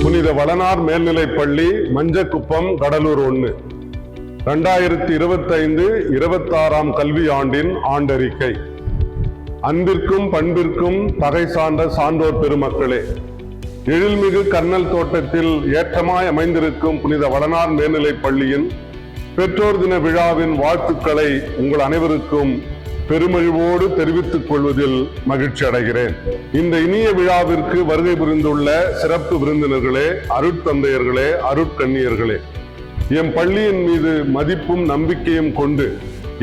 புனித வளனார் மேல்நிலைப்பள்ளி, மஞ்சக்குப்பம், கடலூர் 1. 2025-26 கல்வி ஆண்டின் ஆண்டறிக்கை. அன்பிற்கும் பண்பிற்கும் தகை சார்ந்த சான்றோர் பெருமக்களே, எழில்மிகு கர்னல் தோட்டத்தில் ஏற்றமாய் அமைந்திருக்கும் புனித வளனார் மேல்நிலைப் பள்ளியின் பெற்றோர் தின விழாவின் வாழ்த்துக்களை உங்கள் அனைவருக்கும் பெருமகிழ்வோடு தெரிவித்துக் கொள்வதில் மகிழ்ச்சி அடைகிறேன். இந்த இனிய விழாவிற்கு வருகை புரிந்துள்ள சிறப்பு விருந்தினர்களே, அருட்தந்தையர்களே, அருட்கண்ணியர்களே, எம் பள்ளியின் மீது மதிப்பும் நம்பிக்கையும் கொண்டு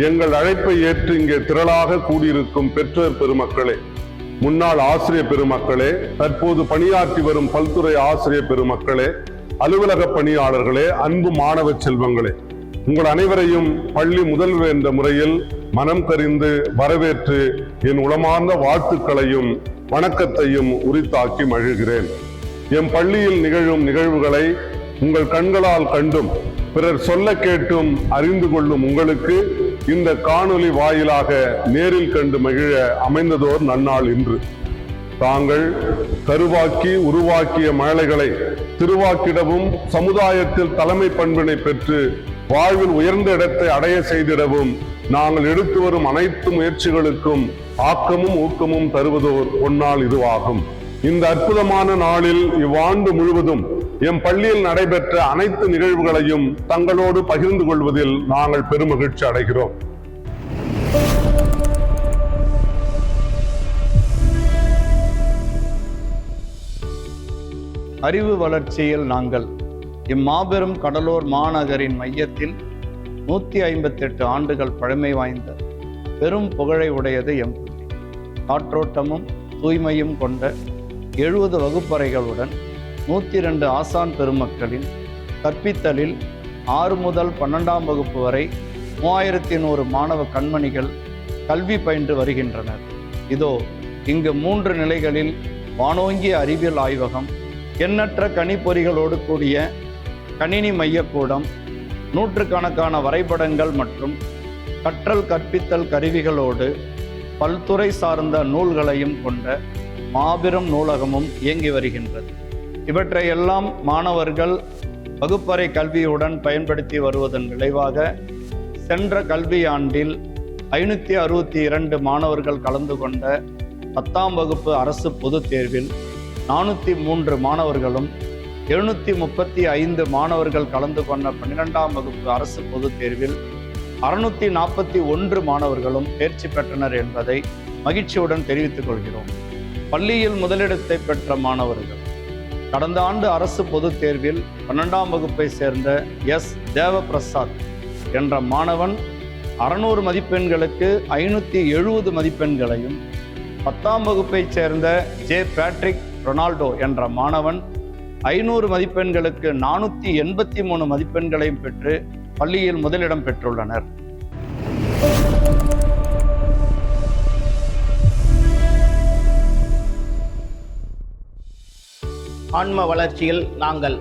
எங்கள் அழைப்பை ஏற்று இங்கே திரளாக கூடியிருக்கும் பெற்றோர் பெருமக்களே, முன்னாள் ஆசிரியர் பெருமக்களே, தற்போது பணியாற்றி வரும் பல்துறை ஆசிரியர் பெருமக்களே, அலுவலக பணியாளர்களே, அன்பு மாணவ செல்வங்களே, உங்கள் அனைவரையும் பள்ளி முதல்வர் என்ற முறையில் மனம் கரிந்து வரவேற்று என் உளமார்ந்த வாழ்த்துக்களையும் வணக்கத்தையும் உரித்தாக்கி மகிழ்கிறேன். எம் பள்ளியில் நிகழும் நிகழ்வுகளை உங்கள் கண்களால் கண்டும் பிறர் சொல்ல கேட்டும் அறிந்து கொள்ளும் உங்களுக்கு இந்த காணொலி வாயிலாக நேரில் கண்டு மகிழ அமைந்ததோர் நன்னாள் இன்று. தாங்கள் கருவாக்கி உருவாக்கிய மழலைகளை திருவாக்கிடவும் சமுதாயத்தில் தலைமை பண்பினை பெற்று வாழ்வில் உயர்ந்த இடத்தை அடைய செய்திடவும் நாங்கள் எடுத்து வரும் அனைத்து முயற்சிகளுக்கும் ஆக்கமும் ஊக்கமும் தருவதோர் பொன்னாள் இதுவாகும். இந்த அற்புதமான நாளில் இவ்வாண்டு முழுவதும் எம் பள்ளியில் நடைபெற்ற அனைத்து நிகழ்வுகளையும் தங்களோடு பகிர்ந்து கொள்வதில் நாங்கள் பெருமகிழ்ச்சி அடைகிறோம். அறிவு வளர்ச்சியில் நாங்கள் இம்மாபெரும் கடலூர் மாநகரின் மையத்தில் 158 ஆண்டுகள் பழமை வாய்ந்த பெரும் புகழை உடையது எம் பள்ளி. காற்றோட்டமும் தூய்மையும் கொண்ட 70 வகுப்பறைகளுடன் 102 ஆசான் பெருமக்களின் கற்பித்தலில் 6 முதல் 12ஆம் வகுப்பு வரை 3100 மாணவ கண்மணிகள் கல்வி பயின்று வருகின்றனர். இதோ இங்கு 3 நிலைகளில் வானோங்கிய அறிவியல் ஆய்வகம், எண்ணற்ற கணிப்பொறிகளோடு கூடிய கணினி மையக்கூடம், நூற்றுக்கணக்கான வரைபடங்கள் மற்றும் கற்றல் கற்பித்தல் கருவிகளோடு பல்துறை சார்ந்த நூல்களையும் கொண்ட மாபெரும் நூலகமும் இயங்கி வருகின்றது. இவற்றையெல்லாம் மாணவர்கள் வகுப்பறை கல்வியுடன் பயன்படுத்தி வருவதன் விளைவாக சென்ற கல்வியாண்டில் 562 மாணவர்கள் கலந்து கொண்ட 10ஆம் வகுப்பு அரசு பொதுத் தேர்வில் 403 மாணவர்களும் 735 மாணவர்கள் கலந்து கொண்ட 12ஆம் வகுப்பு அரசு பொதுத் தேர்வில் 641 மாணவர்களும் தேர்ச்சி பெற்றனர் என்பதை மகிழ்ச்சியுடன் தெரிவித்துக் கொள்கிறோம். பள்ளியில் முதலிடத்தை பெற்ற மாணவர்கள்: கடந்த ஆண்டு அரசு பொதுத் தேர்வில் 12ஆம் வகுப்பை சேர்ந்த எஸ் தேவபிரசாத் என்ற மாணவன் 600 மதிப்பெண்களுக்கு 570 மதிப்பெண்களையும், 10ஆம் வகுப்பை சேர்ந்த ஜே பேட்ரிக் ரொனால்டோ என்ற மாணவன் 500 மதிப்பெண்களுக்கு 483 மதிப்பெண்களையும் பெற்று பள்ளியில் முதலிடம் பெற்றுள்ளனர். ஆன்ம வளர்ச்சியில் நாங்கள்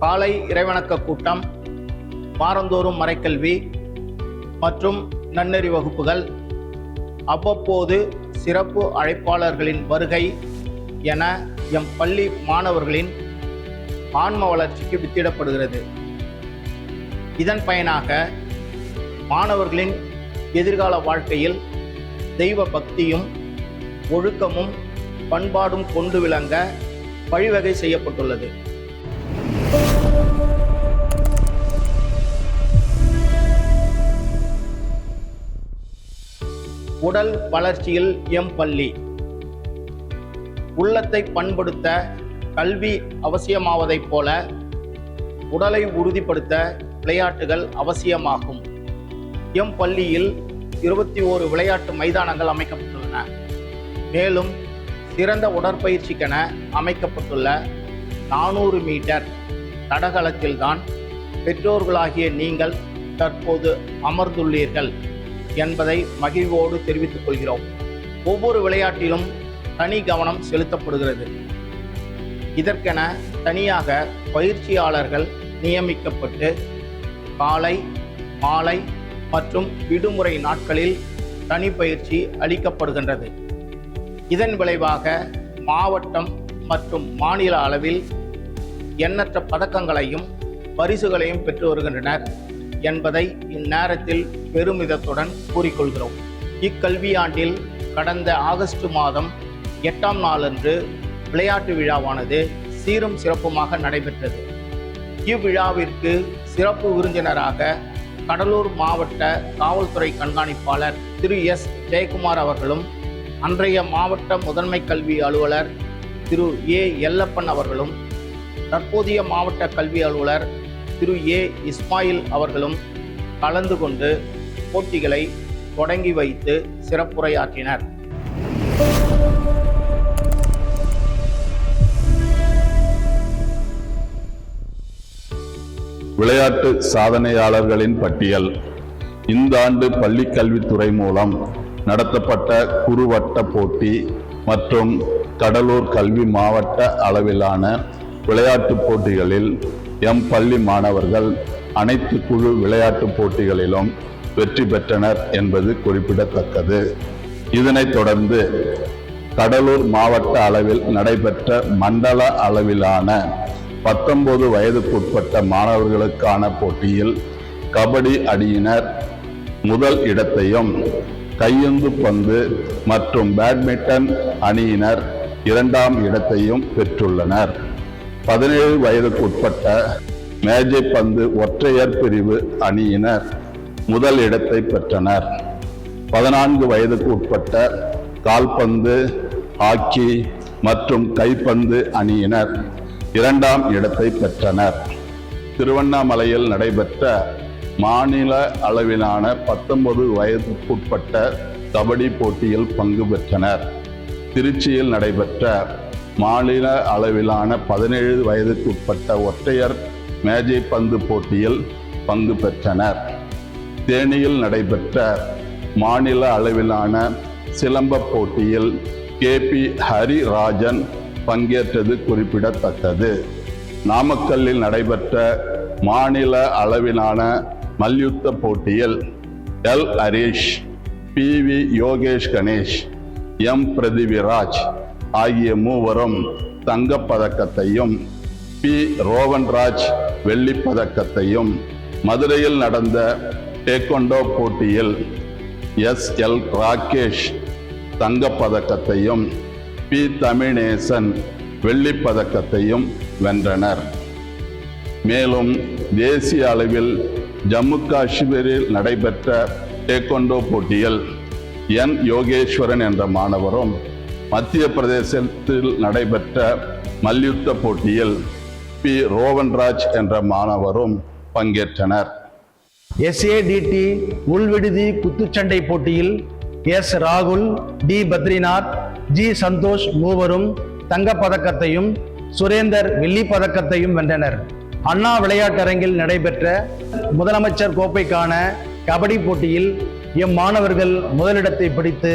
காலை இறைவணக்க கூட்டம், வாரந்தோறும் மறைக்கல்வி மற்றும் நன்னெறி வகுப்புகள், அவ்வப்போது சிறப்பு அழைப்பாளர்களின் வருகை என எம் பள்ளி மாணவர்களின் ஆன்ம வளர்ச்சிக்கு வித்திடப்படுகிறது. இதன் பயனாக மாணவர்களின் எதிர்கால வாழ்க்கையில் தெய்வ பக்தியும் ஒழுக்கமும் பண்பாடும் கொண்டு விளங்க வழிவகை செய்யப்பட்டுள்ளது. உடல் வளர்ச்சியில் எம் பள்ளி. உள்ளத்தை பண்படுத்த கல்வி அவசியமாவதைப் போல உடலை உறுதிப்படுத்த விளையாட்டுகள் அவசியமாகும். எம் பள்ளியில் 21 விளையாட்டு மைதானங்கள் அமைக்கப்பட்டுள்ளன. மேலும் சிறந்த உடற்பயிற்சிக்கென அமைக்கப்பட்டுள்ள 400 மீட்டர் தடகளத்தில்தான் பெற்றோர்களாகிய நீங்கள் தற்போது அமர்ந்துள்ளீர்கள் என்பதை மகிழ்வோடு தெரிவித்துக் கொள்கிறோம். ஒவ்வொரு விளையாட்டிலும் தனி கவனம் செலுத்தப்படுகிறது. இதற்கென தனியாக பயிற்சியாளர்கள் நியமிக்கப்பட்டு காலை, மாலை மற்றும் விடுமுறை நாட்களில் தனி பயிற்சி அளிக்கப்படுகின்றது. இதன் விளைவாக மாவட்டம் மற்றும் மாநில அளவில் எண்ணற்ற பதக்கங்களையும் பரிசுகளையும் பெற்று வருகின்றனர் என்பதை இந்நேரத்தில் பெருமிதத்துடன் கூறிக்கொள்கிறோம். இக்கல்வியாண்டில் கடந்த ஆகஸ்ட் மாதம் 8ஆம் நாளன்று விளையாட்டு விழாவானது சீரும் சிறப்புமாக நடைபெற்றது. இவ்விழாவிற்கு சிறப்பு விருந்தினராக கடலூர் மாவட்ட காவல்துறை கண்காணிப்பாளர் திரு எஸ் ஜெயக்குமார் அவர்களும், அன்றைய மாவட்ட முதன்மை கல்வி அலுவலர் திரு ஏ எல்லப்பன் அவர்களும், தற்போதைய மாவட்ட கல்வி அலுவலர் திரு ஏ இஸ்மாயில் அவர்களும் கலந்து கொண்டு போட்டிகளை தொடங்கி வைத்து சிறப்புரையாற்றினர். விளையாட்டு சாதனையாளர்களின் பட்டியல். இந்த ஆண்டு பள்ளிக் கல்வித்துறை மூலம் நடத்தப்பட்ட குறுவட்ட போட்டி மற்றும் கடலூர் கல்வி மாவட்ட அளவிலான விளையாட்டுப் போட்டிகளில் எம் பள்ளி மாணவர்கள் அனைத்து குழு விளையாட்டுப் போட்டிகளிலும் வெற்றி பெற்றனர் என்பது குறிப்பிடத்தக்கது. இதனைத் தொடர்ந்து கடலூர் மாவட்ட அளவில் நடைபெற்ற மண்டல அளவிலான 19 வயதுக்குட்பட்ட மாணவர்களுக்கான போட்டியில் கபடி அணியினர் முதல் இடத்தையும், கையுந்து பந்து மற்றும் பேட்மிண்டன் அணியினர் 2ஆம் இடத்தையும் பெற்றுள்ளனர். 17 வயதுக்குட்பட்ட மேஜை பந்து ஒற்றையர் பிரிவு அணியினர் முதல் இடத்தை பெற்றனர். 14 வயதுக்கு உட்பட்ட கால்பந்து, ஹாக்கி மற்றும் கைப்பந்து அணியினர் 2ஆம் இடத்தை பெற்றனர். திருவண்ணாமலையில் நடைபெற்ற மாநில அளவிலான 19 வயதுக்குட்பட்ட கபடி போட்டியில் பங்கு பெற்றனர். திருச்சியில் நடைபெற்ற மாநில அளவிலான 17 வயதுக்குட்பட்ட ஒற்றையர் மேஜை பந்து போட்டியில் பங்கு பெற்றனர். தேனியில் நடைபெற்ற மாநில அளவிலான சிலம்ப போட்டியில் KP ஹரிராஜன் பங்கேற்றது குறிப்பிடத்தக்கது. நாமக்கல்லில் நடைபெற்ற மாநில அளவிலான மல்யுத்த போட்டியில் L Harish, PV Yogesh Ganesh, M Prithviraj ஆகிய மூவரும் தங்கப்பதக்கத்தையும், P ரோவன்ராஜ் வெள்ளிப்பதக்கத்தையும், மதுரையில் நடந்த டேக்வாண்டோ போட்டியில் SL ராகேஷ் தங்கப்பதக்கத்தையும், P தமிழ்நேசன் வெள்ளிப்பதக்கத்தையும் வென்றனர். மேலும் தேசிய அளவில் ஜம்மு காஷ்மீரில் நடைபெற்ற டேக்வாண்டோ போட்டியில் N யோகேஸ்வரன் என்ற மாணவரும், மத்திய பிரதேசத்தில் நடைபெற்ற மல்யுத்த போட்டியில் P ரோவன்ராஜ் என்ற மாணவரும் பங்கேற்றனர். SADT உள்விடுதி குத்துச்சண்டை போட்டியில் S ராகுல், D பத்ரிநாத், G சந்தோஷ் மூவரும் தங்கப்பதக்கத்தையும், சுரேந்தர் வெள்ளிப்பதக்கத்தையும் வென்றனர். அண்ணா விளையாட்டரங்கில் நடைபெற்ற முதலமைச்சர் கோப்பைக்கான கபடி போட்டியில் எம் மாணவர்கள் முதலிடத்தை பிடித்து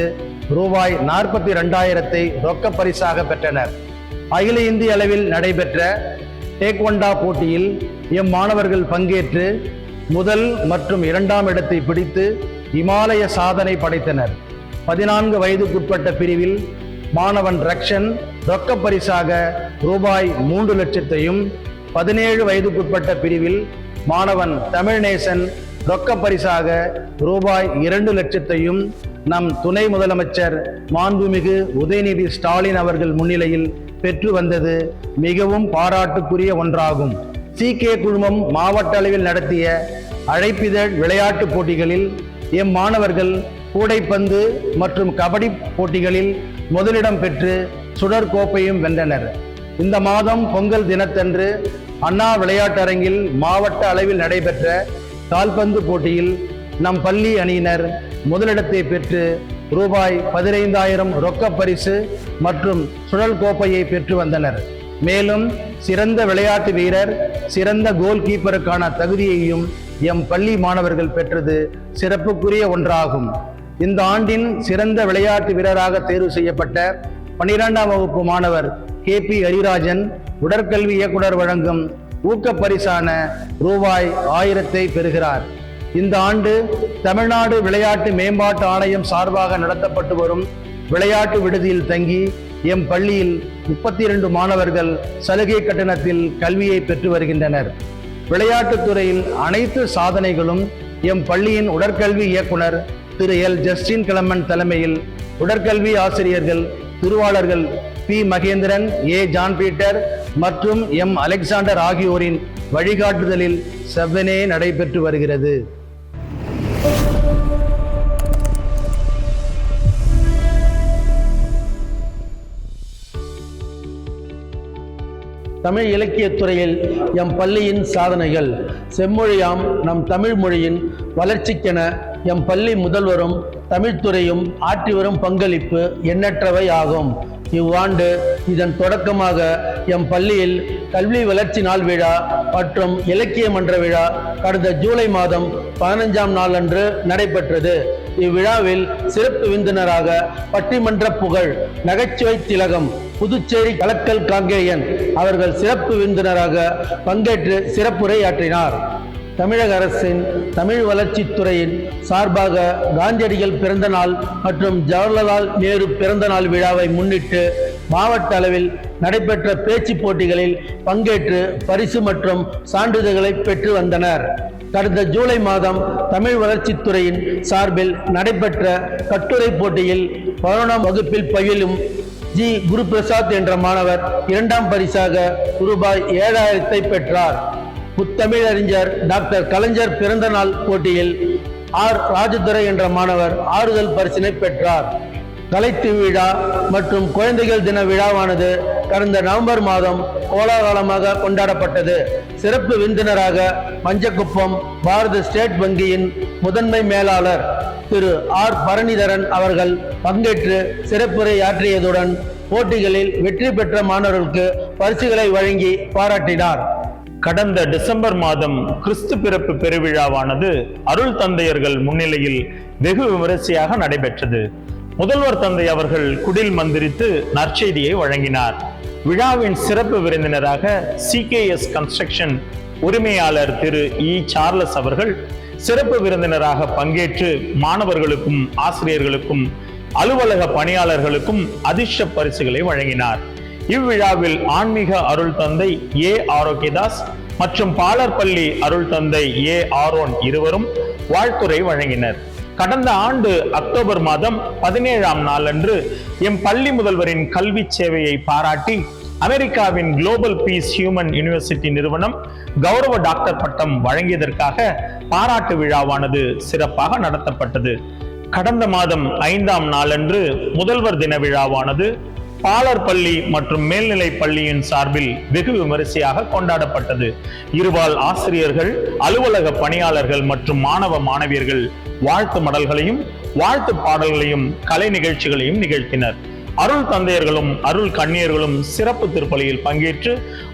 ரூபாய் 42,000 ரொக்க பரிசாக பெற்றனர். அகில இந்திய அளவில் நடைபெற்ற டேக்வாண்டோ போட்டியில் எம் மாணவர்கள் பங்கேற்று முதல் மற்றும் 2ஆம் இடத்தை பிடித்து இமாலய சாதனை படைத்தனர். 14 வயதுக்குட்பட்ட பிரிவில் மாணவன் ரக்ஷன் ரொக்க பரிசாக ரூபாய் 3 லட்சத்தையும், 17 வயதுக்குட்பட்ட பிரிவில் மாணவன் தமிழ்நேசன் ரொக்க பரிசாக ரூபாய் 2 லட்சத்தையும் நம் துணை முதலமைச்சர் மாண்புமிகு உதயநிதி ஸ்டாலின் அவர்கள் முன்னிலையில் பெற்று வந்தது மிகவும் பாராட்டுக்குரிய ஒன்றாகும். CK குழுமம் மாவட்ட அளவில் நடத்திய அழைப்பிதழ் விளையாட்டுப் போட்டிகளில் எம் மாணவர்கள் கூடைப்பந்து மற்றும் கபடி போட்டிகளில் முதலிடம் பெற்று சுடர் கோப்பையும் வென்றனர். இந்த மாதம் பொங்கல் தினத்தன்று அண்ணா விளையாட்டரங்கில் மாவட்ட அளவில் நடைபெற்ற கால்பந்து போட்டியில் நம் பள்ளி அணியினர் முதலிடத்தை பெற்று ரூபாய் 15,000 ரொக்க பரிசு மற்றும் சுழல் கோப்பையை பெற்று வந்தனர். மேலும் சிறந்த விளையாட்டு வீரர், சிறந்த கோல் கீப்பருக்கான தகுதியையும் எம் பள்ளி மாணவர்கள் பெற்றது சிறப்புக்குரிய ஒன்றாகும். இந்த ஆண்டின் சிறந்த விளையாட்டு வீரராக தேர்வு செய்யப்பட்ட 12ஆம் வகுப்பு மாணவர் KP ஹரிராஜன் உடற்கல்வி இயக்குனர் வழங்கும் ஊக்கப் பரிசான ரூபாய் 1000 பெறுகிறார். இந்த ஆண்டு தமிழ்நாடு விளையாட்டு மேம்பாட்டு ஆணையம் சார்பாக நடத்தப்பட்டு வரும் விளையாட்டு விடுதியில் தங்கி எம் பள்ளியில் 32 மாணவர்கள் சலுகை கட்டணத்தில் கல்வியை பெற்று வருகின்றனர். விளையாட்டுத் துறையில் அனைத்து சாதனைகளும் எம் பள்ளியின் உடற்கல்வி இயக்குனர் திரு எல் ஜஸ்டின் கிளமன் தலைமையில் உடற்கல்வி ஆசிரியர்கள் திருவாளர்கள் P Mahendran, A John Peter மற்றும் M அலெக்சாண்டர் ஆகியோரின் வழிகாட்டுதலில் செவ்வனே நடைபெற்று வருகிறது. தமிழ் இலக்கியத் துறையில் எம் பள்ளியின் சாதனைகள். செம்மொழியாம் நம் தமிழ் மொழியின் வளர்ச்சிக்கென எம் பள்ளி முதல்வரும் தமிழ்துறையும் ஆற்றி வரும் பங்களிப்பு எண்ணற்றவை ஆகும். இவ்வாண்டு இதன் தொடக்கமாக எம் பள்ளியில் கல்வி வளர்ச்சி நாள் விழா மற்றும் இலக்கிய மன்ற விழா கடந்த ஜூலை மாதம் 15ஆம் நாள் அன்று நடைபெற்றது. இவ்விழாவில் சிறப்பு விருந்தினராக பட்டிமன்ற புகழ் நகைச்சுவை திலகம் புதுச்சேரி கலக்கல் காங்கேயன் அவர்கள் சிறப்பு விருந்தினராக பங்கேற்று சிறப்புரை ஆற்றினார். தமிழக அரசின் தமிழ் வளர்ச்சித்துறையின் சார்பாக காந்தியடிகள் பிறந்த நாள் மற்றும் ஜவஹர்லால் நேரு பிறந்த நாள் விழாவை முன்னிட்டு மாவட்ட அளவில் நடைபெற்ற பேச்சு போட்டிகளில் பங்கேற்று பரிசு மற்றும் சான்றிதழ்களை பெற்று வந்தனர். கடந்த ஜூலை மாதம் தமிழ் வளர்ச்சித்துறையின் சார்பில் நடைபெற்ற கட்டுரை போட்டியில் 11ஆம் வகுப்பில் பயிலும் G குருபிரசாத் என்ற மாணவர் 2ஆம் பரிசாக ரூபாய் 7,000 பெற்றார். முத்தமிழறிஞர் டாக்டர் கலைஞர் பிறந்த நாள் போட்டியில் R ராஜதுரை என்ற மாணவர் ஆறுதல் பரிசினை பெற்றார். கலைத்து விழா மற்றும் குழந்தைகள் தின விழாவானது கடந்த நவம்பர் மாதம் கோலாகலமாக கொண்டாடப்பட்டது. சிறப்பு விருந்தினராக மஞ்சக்குப்பம் பாரத ஸ்டேட் வங்கியின் முதன்மை மேலாளர் திரு R பரணிதரன் அவர்கள் பங்கேற்று சிறப்புரை ஆற்றியதுடன் போட்டிகளில் வெற்றி பெற்ற மாணவர்களுக்கு பரிசுகளை வழங்கி பாராட்டினார். கடந்த டிசம்பர் மாதம் கிறிஸ்து பிறப்பு பெருவிழாவானது அருள் தந்தையர்கள் முன்னிலையில் வெகு விமரிசையாக நடைபெற்றது. முதல்வர் தந்தை அவர்கள் குடில் மந்திரித்து நற்செய்தியை வழங்கினார். விழாவின் சிறப்பு விருந்தினராக CKS கன்ஸ்ட்ரக்ஷன் உரிமையாளர் திரு E சார்லஸ் அவர்கள் சிறப்பு விருந்தினராக பங்கேற்று மாணவர்களுக்கும் ஆசிரியர்களுக்கும் அலுவலக பணியாளர்களுக்கும் அதிர்ஷ்ட பரிசுகளை வழங்கினார். இவ்விழாவில் ஆன்மீக அருள் தந்தை A ஆரோக்கியதாஸ் மற்றும் பாலர்பள்ளி அருள் தந்தை A ஆரோன் இருவரும் வாழ்த்துரை வழங்கினர். கடந்த ஆண்டு அக்டோபர் மாதம் 17ஆம் நாளன்று எம் பள்ளி முதல்வரின் கல்வி சேவையை பாராட்டி அமெரிக்காவின் குளோபல் பீஸ் ஹியூமன் யூனிவர்சிட்டி நிறுவனம் கௌரவ டாக்டர் பட்டம் வழங்கியதற்காக பாராட்டு விழாவானது சிறப்பாக நடத்தப்பட்டது. கடந்த மாதம் 5ஆம் நாளன்று முதல்வர் தின விழாவானது பாலர்பள்ளி மற்றும் மேல்நிலை பள்ளியின் சார்பில் வெகு விமரிசையாக கொண்டாடப்பட்டது. இருபால் ஆசிரியர்கள், அலுவலக பணியாளர்கள் மற்றும் மாணவ மாணவியர்கள் வாழ்த்து மடல்களையும் வாழ்த்து பாடல்களையும் கலை நிகழ்ச்சிகளையும் நிகழ்த்தினர். அருள் தந்தையர்களும் அருள் கண்ணியர்களும் சிறப்பு திருப்பலியில் பங்கேற்று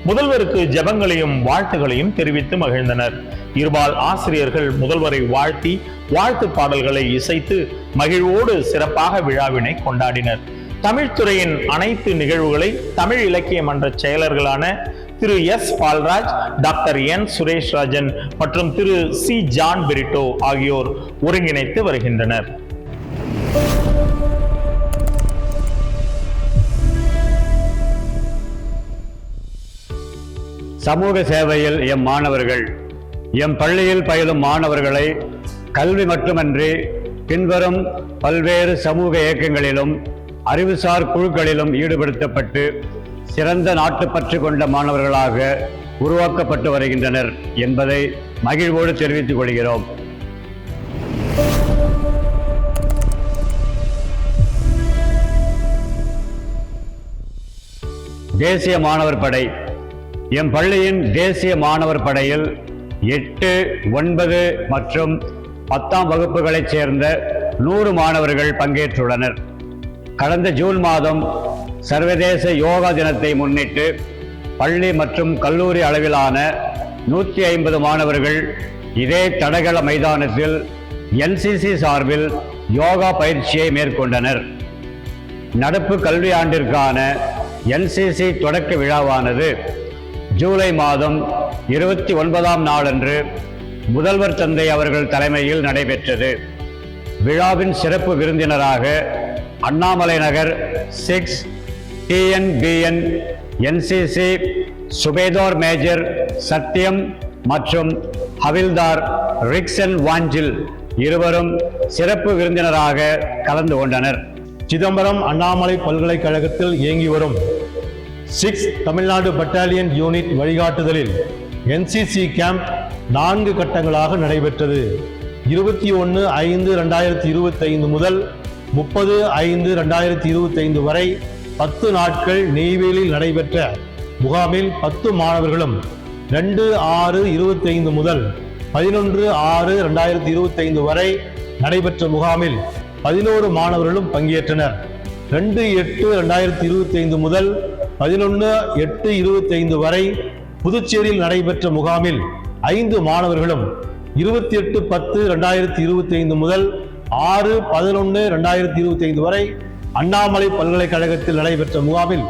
முதல்வருக்கு ஜெபங்களையும் வாழ்த்துகளையும் தெரிவித்து மகிழ்ந்தனர். இருபால் ஆசிரியர்கள் முதல்வரை வாழ்த்தி வாழ்த்து பாடல்களை இசைத்து மகிழ்வோடு சிறப்பாக விழாவினை கொண்டாடினர். தமிழ்துறையின் அனைத்து நிகழ்வுகளை தமிழ் இலக்கிய மன்ற செயலர்களான திரு S Paulraj, doctor N Suresh Rajan மற்றும் திரு C ஜான் பெரிட்டோ ஆகியோர் ஒருங்கிணைத்து வருகின்றனர். சமூக சேவையில் எம் மாணவர்கள் எம் பள்ளியில் பயிலும் மாணவர்களை கல்வி மட்டுமன்றி பின்வரும் பல்வேறு சமூக இயக்கங்களிலும் அறிவுசார் குழுக்களிலும் ஈடுபடுத்தப்பட்டு சிறந்த நாட்டுப்பற்று கொண்ட மாணவர்களாக உருவாக்கப்பட்டு வருகின்றனர் என்பதை மகிழ்வோடு தெரிவித்துக் கொள்கிறோம். தேசிய மாணவர் படை. எம் பள்ளியின் தேசிய மாணவர் படையில் 8, 9 மற்றும் 10ஆம் வகுப்புகளைச் சேர்ந்த 100 மாணவர்கள் பங்கேற்றுள்ளனர். கடந்த ஜூன் மாதம் சர்வதேச யோகா தினத்தை முன்னிட்டு பள்ளி மற்றும் கல்லூரி அளவிலான 150 மாணவர்கள் இதே தடகள மைதானத்தில் NCC சார்பில் யோகா பயிற்சியை மேற்கொண்டனர். நடப்பு கல்வி ஆண்டிற்கான NCC தொடக்க விழாவானது ஜூலை மாதம் 29ஆம் நாளன்று முதல்வர் தந்தை அவர்கள் தலைமையில் நடைபெற்றது. விழாவின் சிறப்பு விருந்தினராக அண்ணாமலை நகர் 6 TNBN NCC சுபேதார் மேஜர் சத்யம் மற்றும் ஹவில்தார் ரிக்சன் வாஞ்சில் இருவரும் சிறப்பு விருந்தினராக கலந்து கொண்டனர். சிதம்பரம் அண்ணாமலை பல்கலைக்கழகத்தில் இயங்கி வரும் 6 தமிழ்நாடு பட்டாலியன் யூனிட் வழிகாட்டுதலில் NCC கேம்ப் 4 கட்டங்களாக நடைபெற்றது. 21/5/2025 முதல் 30/5/2025 வரை 10 நாட்கள் நெய்வேலியில் நடைபெற்ற முகாமில் 10 மாணவர்களும் 2/6/25 முதல் 11/6/2025 வரை நடைபெற்ற முகாமில் 11 மாணவர்களும் பங்கேற்றனர். 2/8/2025 முதல் 11/8/25 வரை புதுச்சேரியில் நடைபெற்ற முகாமில் 5 மாணவர்களும் 28/10/2025 முதல் 6/11/2025 வரை அண்ணாமலை பல்கலைக்கழகத்தில் நடைபெற்ற முகாமில்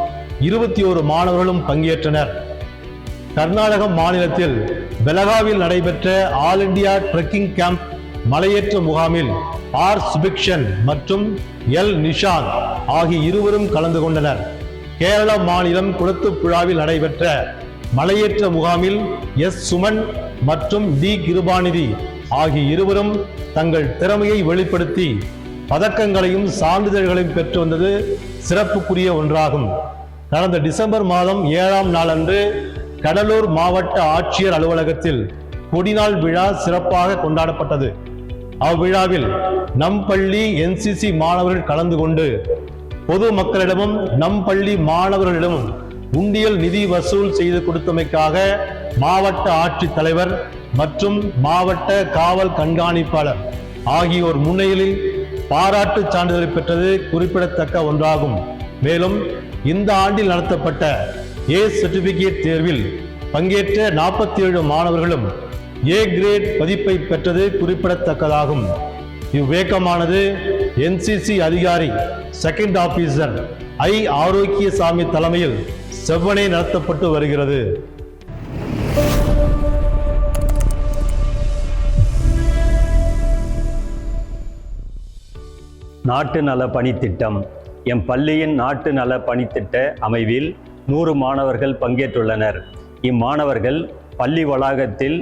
21 மாணவர்களும் பங்கேற்றனர். கர்நாடக மாநிலத்தில் பெலகாவில் நடைபெற்ற ஆல் இண்டியா ட்ரெக்கிங் கேம்ப் மலையேற்ற முகாமில் R சுபிக்ஷன் மற்றும் L நிஷாந்த் ஆகிய இருவரும் கலந்து கொண்டனர். கேரள மாநிலம் குளத்துப்புழாவில் நடைபெற்ற மலையேற்ற முகாமில் S சுமன் மற்றும் D கிருபாநிதி ஆகிய இருவரும் தங்கள் திறமையை வெளிப்படுத்தி பதக்கங்களையும் சான்றிதழ்களையும் பெற்று வந்தது சிறப்புக்குரிய ஒன்றாகும். கடந்த டிசம்பர் மாதம் 7ஆம் நாளன்று கடலூர் மாவட்ட ஆட்சியர் அலுவலகத்தில் கொடிநாள் விழா சிறப்பாக கொண்டாடப்பட்டது. அவ்விழாவில் நம் பள்ளி NCC மாணவர்கள் கலந்து கொண்டு பொது மக்களிடமும் நம் பள்ளி மாணவர்களிடமும் உண்டியல் நிதி வசூல் செய்து கொடுத்தமைக்காக மாவட்ட ஆட்சித்தலைவர் மற்றும் மாவட்ட காவல் கண்காணிப்பாளர் ஆகியோர் முன்னிலையில் பாராட்டு சான்றிதழ் பெற்றது குறிப்பிடத்தக்க ஒன்றாகும். மேலும் இந்த ஆண்டில் நடத்தப்பட்ட A சர்டிபிகேட் தேர்வில் பங்கேற்ற 47 மாணவர்களும் A கிரேட் பதிப்பை பெற்றது குறிப்பிடத்தக்கதாகும். இவ்வேக்கமானது NCC அதிகாரி செகண்ட் ஆபீசர் I ஆரோக்கியசாமி தலைமையில் செவ்வனே நடத்தப்பட்டு வருகிறது. நாட்டு நல பணித்திட்டம். எம் பள்ளியின் நாட்டு நல பணித்திட்ட அமைவில் 100 மாணவர்கள் பங்கேற்றுள்ளனர். இம்மாணவர்கள் பள்ளி வளாகத்தில்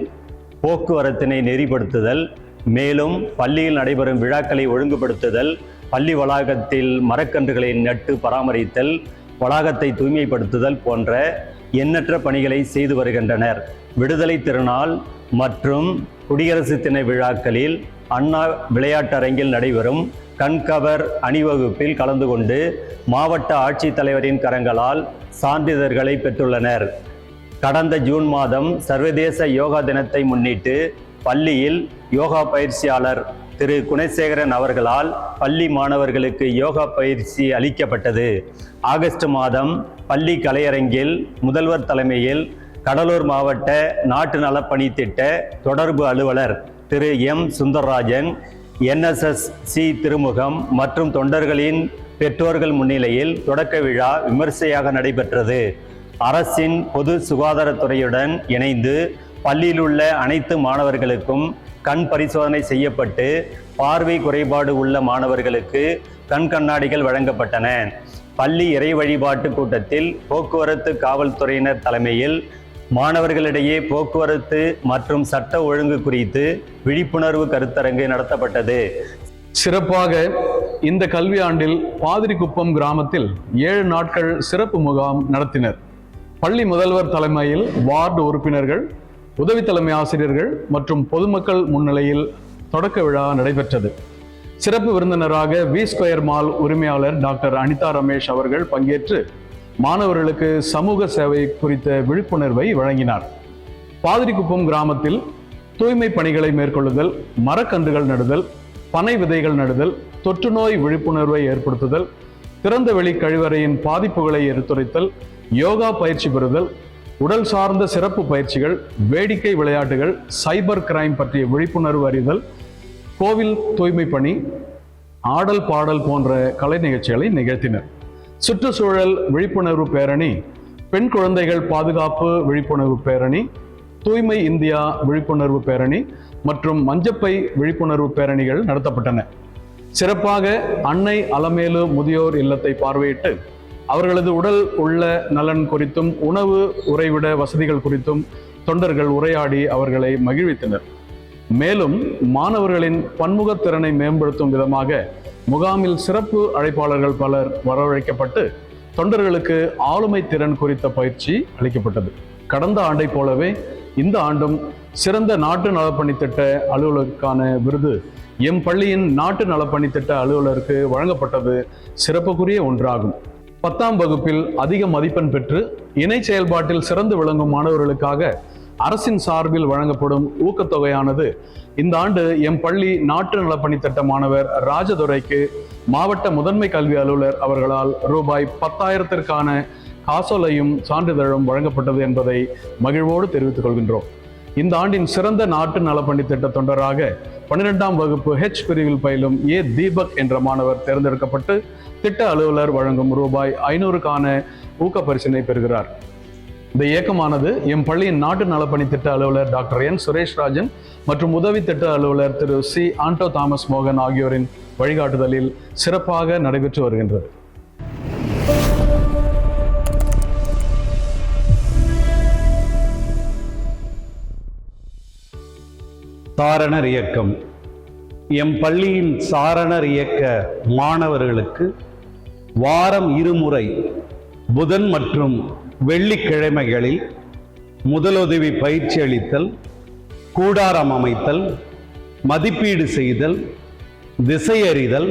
போக்குவரத்தினை நெறிப்படுத்துதல், மேலும் பள்ளியில் நடைபெறும் விழாக்களை ஒழுங்குபடுத்துதல், பள்ளி வளாகத்தில் மரக்கன்றுகளை நட்டு பராமரித்தல், வளாகத்தை தூய்மைப்படுத்துதல் போன்ற எண்ணற்ற பணிகளை செய்து வருகின்றனர். விடுதலை திருநாள் மற்றும் குடியரசு தின விழாக்களில் அண்ணா விளையாட்டரங்கில் நடைபெறும் கண்கவர் அணிவகுப்பில் கலந்து கொண்டு மாவட்ட ஆட்சித்தலைவரின் கரங்களால் சான்றிதழ்களை பெற்றுள்ளனர். கடந்த ஜூன் மாதம் சர்வதேச யோகா தினத்தை முன்னிட்டு பள்ளியில் யோகா பயிற்சியாளர் திரு குணசேகரன் அவர்களால் பள்ளி மாணவர்களுக்கு யோகா பயிற்சி அளிக்கப்பட்டது. ஆகஸ்ட் மாதம் பள்ளி கலையரங்கில் முதல்வர் தலைமையில் கடலூர் மாவட்ட நாட்டு நலப்பணித்திட்ட தொடர்பு அலுவலர் திரு M சுந்தரராஜன், NSSC திருமுகம் மற்றும் தொண்டர்களின் பெற்றோர்கள் முன்னிலையில் தொடக்க விழா விமர்சையாக நடைபெற்றது. அரசின் பொது சுகாதாரத்துறையுடன் இணைந்து பள்ளியில் உள்ள அனைத்து மாணவர்களுக்கும் கண் பரிசோதனை செய்யப்பட்டு பார்வை குறைபாடு உள்ள மாணவர்களுக்கு கண் கண்ணாடிகள் வழங்கப்பட்டன. பள்ளி இறை வழிபாட்டு கூட்டத்தில் போக்குவரத்து காவல்துறையினர் தலைமையில் மாணவர்களிடையே போக்குவரத்து மற்றும் சட்ட ஒழுங்கு குறித்து விழிப்புணர்வு கருத்தரங்கு நடத்தப்பட்டது. சிறப்பாக இந்த கல்வி ஆண்டில் பாதிரிக்குப்பம் கிராமத்தில் 7 நாட்கள் சிறப்பு முகாம் நடத்தினர். பள்ளி முதல்வர் தலைமையில் வார்டு உறுப்பினர்கள், உதவி தலைமை ஆசிரியர்கள் மற்றும் பொதுமக்கள் முன்னிலையில் தொடக்க விழா நடைபெற்றது. சிறப்பு விருந்தினராக V ஸ்கொயர் மால் உரிமையாளர் டாக்டர் அனிதா ரமேஷ் அவர்கள் பங்கேற்று மாணவர்களுக்கு சமூக சேவை குறித்த விழிப்புணர்வை வழங்கினார். பாதிரிக்குப்பம் கிராமத்தில் தூய்மை பணிகளை மேற்கொள்ளுதல், மரக்கன்றுகள் நடுதல், பனை விதைகள் நடுதல், தொற்று நோய் விழிப்புணர்வை ஏற்படுத்துதல், திறந்த வெளி கழிவறையின் பாதிப்புகளை எடுத்துரைத்தல், யோகா பயிற்சி பெறுதல், உடல் சார்ந்த சிறப்பு பயிற்சிகள், வேடிக்கை விளையாட்டுகள், சைபர் கிரைம் பற்றிய விழிப்புணர்வு அறிதல், கோவில் தூய்மை பணி, ஆடல் பாடல் போன்ற கலை நிகழ்ச்சிகளை நிகழ்த்தினர். சுற்றுச்சூழல் விழிப்புணர்வு பேரணி, பெண் குழந்தைகள் பாதுகாப்பு விழிப்புணர்வு பேரணி, தூய்மை இந்தியா விழிப்புணர்வு பேரணி மற்றும் மஞ்சப்பை விழிப்புணர்வு பேரணிகள் நடத்தப்பட்டன. சிறப்பாக அன்னை அலமேலு முதியோர் இல்லத்தை பார்வையிட்டு அவர்களது உடல் உள்ள நலன் குறித்தும் உணவு உறைவிட வசதிகள் குறித்தும் தொண்டர்கள் உரையாடி அவர்களை மகிழ்வித்தனர். மேலும் மாணவர்களின் பன்முகத்திறனை மேம்படுத்தும் விதமாக முகாமில் சிறப்பு அழைப்பாளர்கள் பலர் வரவழைக்கப்பட்டு தொண்டர்களுக்கு ஆளுமை திறன் குறித்த பயிற்சி அளிக்கப்பட்டது. கடந்த ஆண்டை போலவே இந்த ஆண்டும் சிறந்த நாட்டு நலப்பணித்திட்ட அலுவலருக்கான விருது எம் பள்ளியின் நாட்டு நலப்பணித்திட்ட அலுவலருக்கு வழங்கப்பட்டது சிறப்புக்குரிய ஒன்றாகும். 10ஆம் வகுப்பில் அதிக மதிப்பெண் பெற்று இணை செயல்பாட்டில் சிறந்து விளங்கும் மாணவர்களுக்காக அரசின் சார்பில் வழங்கப்படும் ஊக்கத்தொகையானது இந்த ஆண்டு எம் பள்ளி நாட்டு நலப்பணித்திட்ட மாணவர் ராஜதுரைக்கு மாவட்ட முதன்மை கல்வி அலுவலர் அவர்களால் ரூபாய் 10,000ற்கான காசோலையும் சான்றிதழும் வழங்கப்பட்டது என்பதை மகிழ்வோடு தெரிவித்துக் கொள்கின்றோம். இந்த ஆண்டின் சிறந்த நாட்டு நலப்பணித்திட்ட தொண்டராக 12ஆம் வகுப்பு ஹெச் பிரிவில் பயிலும் ஏ தீபக் என்ற மாணவர் தேர்ந்தெடுக்கப்பட்டு திட்ட அலுவலர் வழங்கும் ரூபாய் 500க்கான ஊக்க பரிசினை பெறுகிறார். இந்த இயக்கமானது எம் பள்ளியின் நாட்டு நலப்பணித்திட்ட அலுவலர் டாக்டர் என் சுரேஷ் ராஜன் மற்றும் உதவி திட்ட அலுவலர் திரு சி ஆண்டோ தாமஸ் மோகன் ஆகியோரின் வழிகாட்டுதலில் சிறப்பாக நடைபெற்று வருகின்றது. சாரணர் இயக்கம். எம் பள்ளியின் சாரணர் இயக்க மாணவர்களுக்கு வாரம் 2 முறை புதன் மற்றும் வெள்ளிக்கிழமைகளில் முதலுதவி பயிற்சி அளித்தல், கூடாரம் அமைத்தல், மதிப்பீடு செய்தல், திசையறிதல்,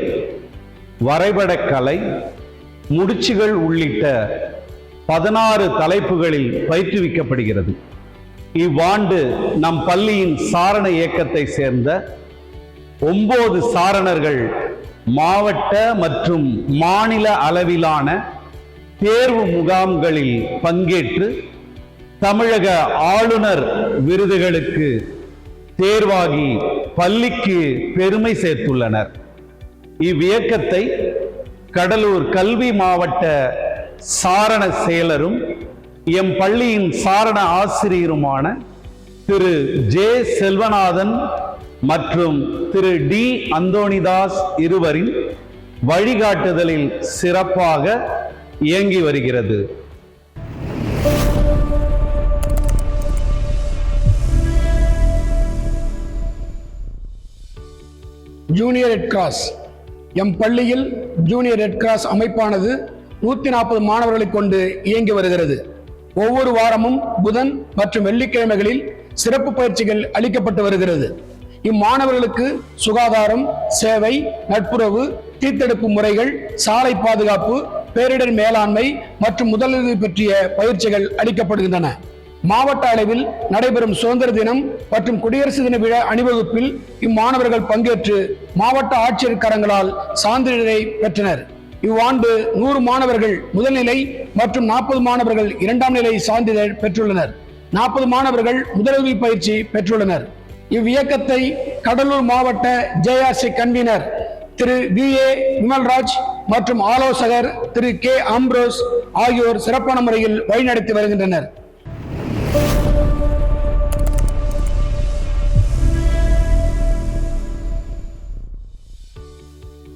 வரைபடக்கலை, முடிச்சுகள் உள்ளிட்ட 16 தலைப்புகளில் பயிற்றுவிக்கப்படுகிறது. இவ்வாண்டு நம் பள்ளியின் சாரண இயக்கத்தை சேர்ந்த 9 சாரணர்கள் மாவட்ட மற்றும் மாநில அளவிலான தேர்வு முகாம்களில் பங்கேற்று தமிழக ஆளுநர் விருதுகளுக்கு தேர்வாகி பள்ளிக்கு பெருமை சேர்த்துள்ளனர். இவ்வியக்கத்தை கடலூர் கல்வி மாவட்ட சாரண செயலரும் எம் பள்ளியின் சாரண ஆசிரியருமான திரு ஜே செல்வநாதன் மற்றும் திரு டி அந்தோணிதாஸ் இருவரின் வழிகாட்டுதலில் சிறப்பாக இயங்கி வருகிறது. Junior red cross. எம் பள்ளியில் ஜூனியர் ரெட் கிராஸ் அமைப்பானது 140 மாணவர்களை கொண்டு இயங்கி வருகிறது. ஒவ்வொரு வாரமும் புதன் மற்றும் வெள்ளிக்கிழமைகளில் சிறப்பு பயிற்சிகள் அளிக்கப்பட்டு வருகிறது. இம்மாணவர்களுக்கு சுகாதாரம், சேவை, நட்புறவு, தீர்த்தெடுப்பு முறைகள், சாலை பாதுகாப்பு, பேரிடர் மேலாண்மை மற்றும் முதலுதவி பற்றிய பயிற்சிகள் அளிக்கப்படுகின்றன. மாவட்ட அளவில் நடைபெறும் சுதந்திர தினம் மற்றும் குடியரசு தின விழா அணிவகுப்பில் இம்மாணவர்கள் பங்கேற்று மாவட்ட ஆட்சியர் கரங்களால் சான்றிதழை பெற்றனர். இவ்வாண்டு 100 மாணவர்கள் முதல்நிலை மற்றும் 40 மாணவர்கள் 2ஆம் நிலை சான்றிதழ் பெற்றுள்ளனர். 40 மாணவர்கள் முதலுதவி பயிற்சி பெற்றுள்ளனர். இவ்வியக்கத்தை கடலூர் மாவட்ட JRC கன்வீனர் திரு VA விமல்ராஜ் மற்றும் ஆலோசகர் திரு K ஆம்ப்ரோஸ் ஆகியோர் சிறப்பான முறையில் வழிநடத்தி வருகின்றனர்.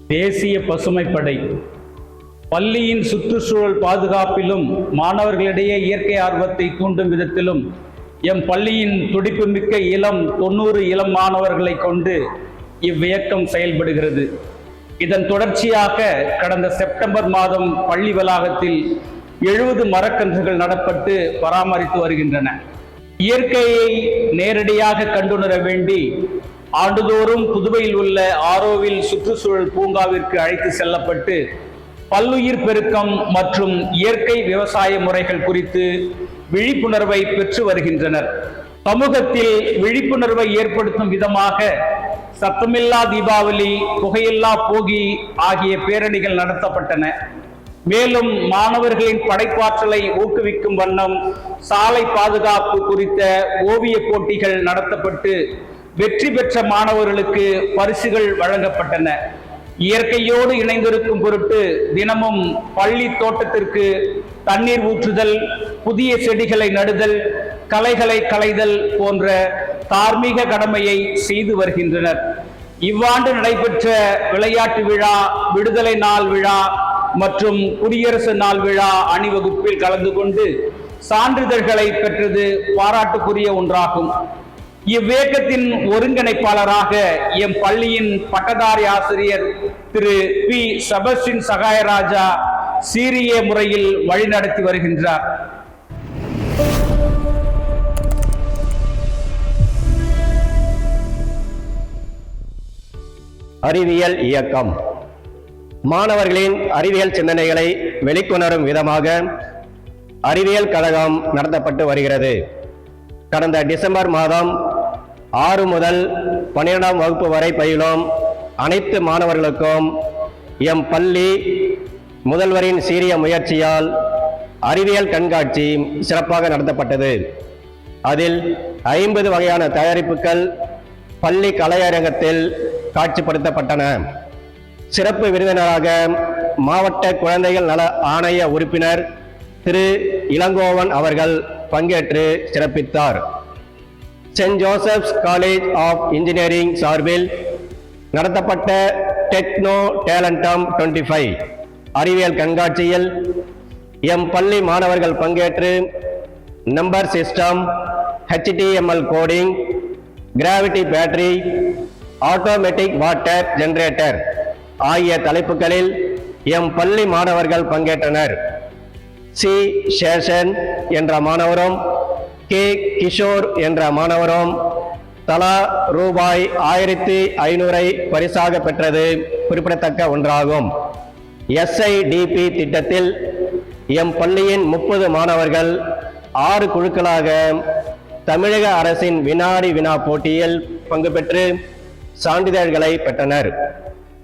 தேசிய பசுமைப்படை. பள்ளியின் சுற்றுச்சூழல் பாதுகாப்பிலும் மாணவர்களிடையே இயற்கை ஆர்வத்தை தூண்டும் விதத்திலும் எம் பள்ளியின் துடிப்புமிக்க 90 இளம் மாணவர்களை கொண்டு இவ்வியக்கம் செயல்படுகிறது. இதன் தொடர்ச்சியாக கடந்த செப்டம்பர் மாதம் பள்ளி வளாகத்தில் 70 மரக்கன்றுகள் நடப்பட்டு பராமரித்து வருகின்றன. இயற்கையை நேரடியாக கண்டுணர வேண்டி ஆண்டுதோறும் புதுவையில் உள்ள ஆரோவில் சுற்றுச்சூழல் பூங்காவிற்கு அழைத்து செல்லப்பட்டு பல்லுயிர் பெருக்கம் மற்றும் இயற்கை விவசாய முறைகள் குறித்து விழிப்புணர்வை பெற்று வருகின்றனர். சமூகத்தில் விழிப்புணர்வை ஏற்படுத்தும் விதமாக சத்தமில்லா தீபாவளி, புகையில்லா போகி ஆகிய பேரணிகள் நடத்தப்பட்டன. மேலும் மாணவர்களின் படைப்பாற்றலை ஊக்குவிக்கும் வண்ணம் சாலை பாதுகாப்பு குறித்த ஓவிய போட்டிகள் நடத்தப்பட்டு வெற்றி பெற்ற மாணவர்களுக்கு பரிசுகள் வழங்கப்பட்டன. இயற்கையோடு இணைந்திருக்கும் பொருட்டு தினமும் பள்ளி தோட்டத்திற்கு தண்ணீர் ஊற்றுதல், புதிய செடிகளை நடுதல், களைகளை களைதல் போன்ற தார்மீக கடமையை செய்து வருகின்றனர். இவ்வாண்டு நடைபெற்ற விளையாட்டு விழா, விடுதலை நாள் விழா மற்றும் குடியரசு நாள் விழா அணிவகுப்பில் கலந்து கொண்டு சான்றிதழ்களை பெற்றது பாராட்டுக்குரிய ஒன்றாகும். இவ்வியக்கத்தின் ஒருங்கிணைப்பாளராக எம் பள்ளியின் பட்டதாரி ஆசிரியர் திரு பி. செபஸ்டின் சகாயராஜா சீரிய முறையில் வழிநடத்தி வருகின்றார். அறிவியல் இயக்கம் மாணவர்களின் அறிவியல் சிந்தனைகளை வெளிக்கொணரும் விதமாக அறிவியல் கழகம் நடத்தப்பட்டு வருகிறது. கடந்த டிசம்பர் மாதம் 6 முதல் 12ஆம் வகுப்பு வரை பயிலும் அனைத்து மாணவர்களுக்கும் எம் பள்ளி முதல்வரின் சீரிய முயற்சியால் அறிவியல் கண்காட்சி சிறப்பாக நடத்தப்பட்டது. அதில் 50 வகையான தயாரிப்புகள் பள்ளி கலையரங்கத்தில் காட்சிப்படுத்தப்பட்டன. சிறப்பு விருந்தினராக மாவட்ட குழந்தைகள் நல ஆணைய உறுப்பினர் திரு இளங்கோவன் அவர்கள் பங்கேற்று சிறப்பித்தார். Saint Joseph's college of engineering சார்பில் நடத்தப்பட்ட டெக்னோ டேலண்டம் 25 அறிவியல் கண்காட்சியில் எம் பள்ளி மாணவர்கள் பங்கேற்று number system, HTML coding, gravity battery, automatic water generator ஆகிய தலைப்புகளில் எம் பள்ளி மாணவர்கள் பங்கேற்றனர். சி. சேஷன் என்ற மாணவரும் கே. கிஷோர் என்ற மாணவரும் தலா ரூபாய் 1500 பரிசாக பெற்றது குறிப்பிடத்தக்க ஒன்றாகும். SIDP திட்டத்தில் எம் பள்ளியின் 30 மாணவர்கள் 6 குழுக்களாக தமிழக அரசின் வினாடி வினா போட்டியில் பங்கு பெற்று சான்றிதழ்களை பெற்றனர்.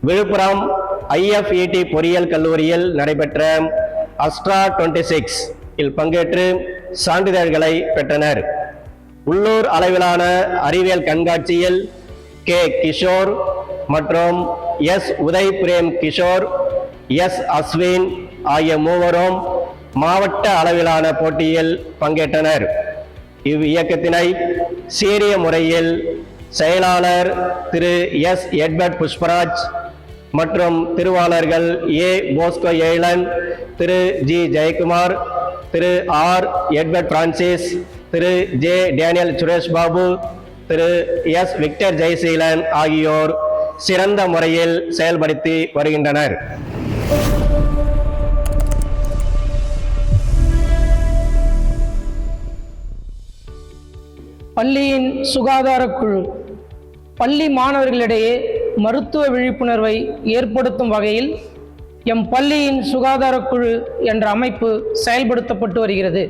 விழுப்புரம் IFET பொறியியல் கல்லூரியில் நடைபெற்ற அஸ்ட்ரா 26 இல் பங்கேற்று சான்றிதழ்களை பெற்றனர். உள்ளூர் அளவிலான அறிவியல் கண்காட்சியில் கே. கிஷோர் மற்றும் S. உதய் பிரேம் கிஷோர், S. அஸ்வின் ஆகிய மூவரும் மாவட்ட அளவிலான போட்டியில் பங்கேற்றனர். இவ் இயக்கத்தினை சீரிய முறையில் செயலாளர் திரு S. எட்வர்ட் புஷ்பராஜ் மற்றும் திருவாளர்கள் A. Bosco Ezhan, Thiru G. Jayakumar, Thiru R. Edward Francis, Thiru J. Daniel Suresh Babu, Thiru S. Victor Jayaseelan ஆகியோர் சிறந்த முறையில் செயல்படுத்தி வருகின்றனர். பள்ளியின் சுகாதார குழு பள்ளி மாணவர்களிடையே மருத்துவ விழிப்புணர்வை ஏற்படுத்தும் வகையில் எம் பள்ளியின் சுகாதார குழு என்ற அமைப்பு செயல்படுத்தப்பட்டு வருகிறது.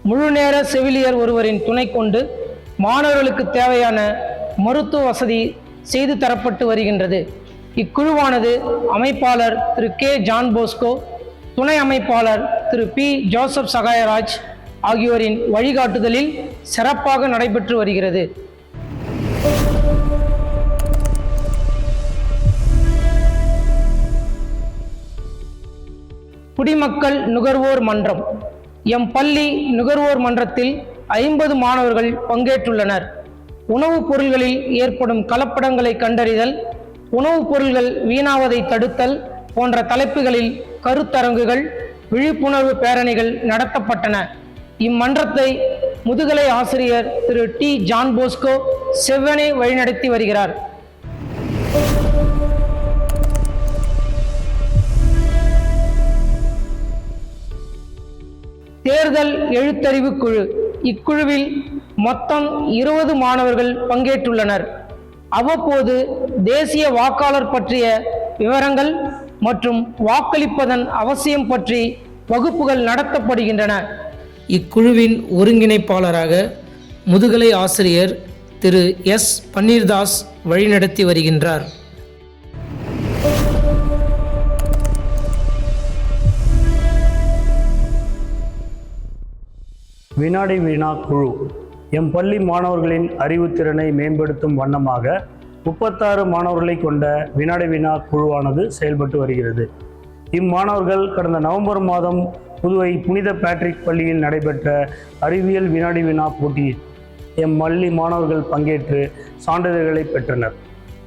முழுநேர செவிலியர் ஒருவரின் துணை கொண்டு மாணவர்களுக்கு தேவையான மருத்துவ வசதி செய்து தரப்பட்டு வருகின்றது. இக்குழுவானது அமைப்பாளர் திரு கே. ஜான் போஸ்கோ, துணை அமைப்பாளர் திரு பி. ஜோசப் சகாயராஜ் ஆகியோரின் வழிகாட்டுதலில் சிறப்பாக நடைபெற்று வருகிறது. குடிமக்கள் நுகர்வோர் மன்றம் எம் பள்ளி நுகர்வோர் மன்றத்தில் 50 மாணவர்கள் பங்கேற்றுள்ளனர். உணவுப் பொருள்களில் ஏற்படும் கலப்படங்களை கண்டறிதல், உணவுப் பொருள்கள் வீணாவதை தடுத்தல் போன்ற தலைப்புகளில் கருத்தரங்குகள், விழிப்புணர்வு பேரணிகள் நடத்தப்பட்டன. இம்மன்றத்தை முதுகலை ஆசிரியர் திரு டி. ஜான் போஸ்கோ செவ்வனே வழிநடத்தி வருகிறார். தேர்தல் எழுத்தறிவு குழு இக்குழுவில் மொத்தம் 20 மாணவர்கள் பங்கேற்றுள்ளனர். அவ்வப்போது தேசிய வாக்காளர் பற்றிய விவரங்கள் மற்றும் வாக்களிப்பதன் அவசியம் பற்றி வகுப்புகள் நடத்தப்படுகின்றன. இக்குழுவின் ஒருங்கிணைப்பாளராக முதுகலை ஆசிரியர் திரு எஸ். பன்னீர்தாஸ் வழிநடத்தி வருகின்றார். வினாடி வினா குழு எம் பள்ளி மாணவர்களின் அறிவுத்திறனை மேம்படுத்தும் வண்ணமாக 36 மாணவர்களை கொண்ட வினாடி வினா குழுவானது செயல்பட்டு வருகிறது. இம்மாணவர்கள் கடந்த நவம்பர் மாதம் புதுவை புனித பேட்ரிக் பள்ளியில் நடைபெற்ற அறிவியல் வினாடி வினா போட்டியில் எம் பள்ளி மாணவர்கள் பங்கேற்று சான்றிதழ்களை பெற்றனர்.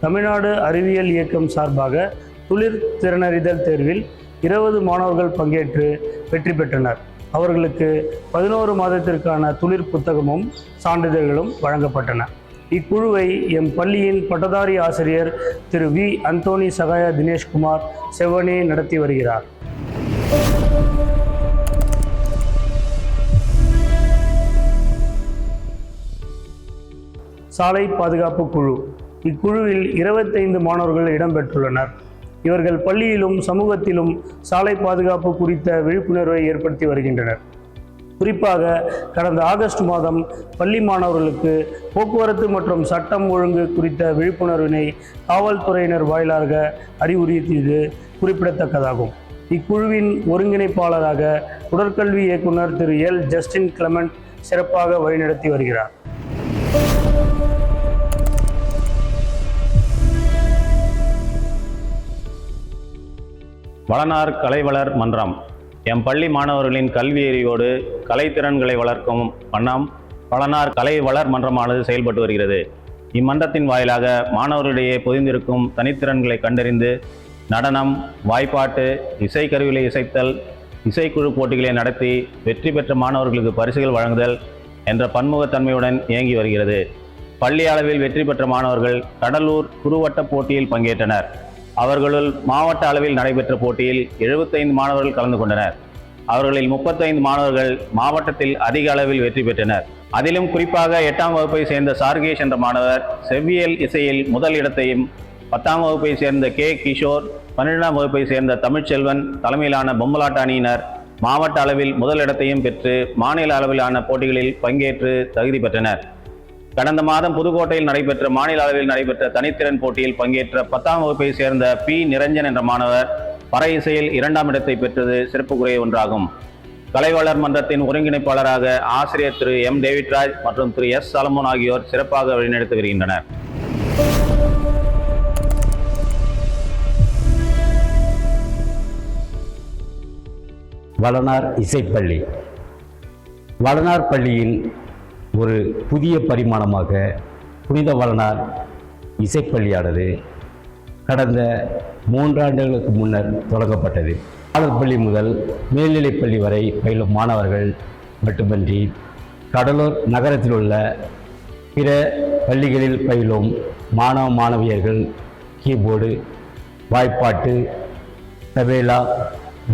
தமிழ்நாடு அறிவியல் இயக்கம் சார்பாக துளிர் திறனறிதல் தேர்வில் 20 மாணவர்கள் பங்கேற்று வெற்றி பெற்றனர். அவர்களுக்கு 11 மாதத்திற்கான துளிர் புத்தகமும் சான்றிதழ்களும் வழங்கப்பட்டன. இக்குழுவை எம் பள்ளியின் பட்டதாரி ஆசிரியர் திரு வி. அந்தோணி சகாயா தினேஷ்குமார் செவ்வனே நடத்தி வருகிறார். சாலை பாதுகாப்பு குழு இக்குழுவில் 25 மாணவர்கள் இடம்பெற்றுள்ளனர். இவர்கள் பள்ளியிலும் சமூகத்திலும் சாலை பாதுகாப்பு குறித்த விழிப்புணர்வை ஏற்படுத்தி வருகின்றனர். குறிப்பாக கடந்த ஆகஸ்ட் மாதம் பள்ளி மாணவர்களுக்கு போக்குவரத்து மற்றும் சட்டம் ஒழுங்கு குறித்த விழிப்புணர்வினை காவல்துறையினர் வாயிலாக அறிவுறுத்தியது குறிப்பிடத்தக்கதாகும். இக்குழுவின் ஒருங்கிணைப்பாளராக உடற்கல்வி இயக்குனர் திரு எல். ஜஸ்டின் கிளமெண்ட் சிறப்பாக வழிநடத்தி வருகிறார். வளனார் கலைவளர் மன்றம் எம் பள்ளி மாணவர்களின் கல்வி அறிவோடு கலைத்திறன்களை வளர்க்கும் வண்ணம் வளனார் கலை வளர் மன்றமானது செயல்பட்டு வருகிறது. இம்மன்றத்தின் வாயிலாக மாணவர்களிடையே பொதிந்திருக்கும் தனித்திறன்களை கண்டறிந்து நடனம், வாய்ப்பாட்டு, இசைக்கருவிகளை இசைத்தல், இசைக்குழு போட்டிகளை நடத்தி வெற்றி பெற்ற மாணவர்களுக்கு பரிசுகள் வழங்குதல் என்ற பன்முகத்தன்மையுடன் இயங்கி வருகிறது. பள்ளி அளவில் வெற்றி பெற்ற மாணவர்கள் கடலூர் குறுவட்ட போட்டியில் பங்கேற்றனர். அவர்களுள் மாவட்ட அளவில் நடைபெற்ற போட்டியில் 75 மாணவர்கள் கலந்து கொண்டனர். அவர்களில் 35 மாணவர்கள் மாவட்டத்தில் அதிக அளவில் வெற்றி பெற்றனர். அதிலும் குறிப்பாக 8ஆம் வகுப்பை சேர்ந்த சார்கேஷ் என்ற மாணவர் செவ்வியல் இசையில் முதல் இடத்தையும், 10ஆம் வகுப்பை சேர்ந்த கே. கிஷோர், 12ஆம் வகுப்பை சேர்ந்த தமிழ்ச்செல்வன் தலைமையிலான பொம்மலாட்ட அணியினர் மாவட்ட அளவில் முதல் இடத்தையும் பெற்று மாநில அளவிலான போட்டிகளில் பங்கேற்று தகுதி பெற்றனர். கடந்த மாதம் புதுக்கோட்டையில் நடைபெற்ற மாநில அளவில் நடைபெற்ற தனித்திறன் போட்டியில் பங்கேற்ற 10ஆம் வகுப்பை சேர்ந்த பி. நிரஞ்சன் என்ற மாணவர் பறை இசையில் 2ஆம் இடத்தை பெற்றது சிறப்புக்குரிய ஒன்றாகும். கலைவளர் மன்றத்தின் ஒருங்கிணைப்பாளராக ஆசிரியர் திரு எம். டேவிட்ராஜ் மற்றும் திரு எஸ். சாலமோன் ஆகியோர் சிறப்பாக வழிநடத்தி வருகின்றனர். வளனார் இசைப்பள்ளி வளனார் பள்ளியின் ஒரு புதிய பரிமாணமாக புனித வளனார் இசைப்பள்ளியானது கடந்த 3 ஆண்டுகளுக்கு முன்னர் தொடங்கப்பட்டது. வளனார் பள்ளி முதல் மேல்நிலைப்பள்ளி வரை பயிலும் மாணவர்கள் மட்டுமின்றி கடலூர் நகரத்தில் உள்ள பிற பள்ளிகளில் பயிலும் மாணவ மாணவியர்கள் கீபோர்டு, வாய்ப்பாட்டு, தபேலா,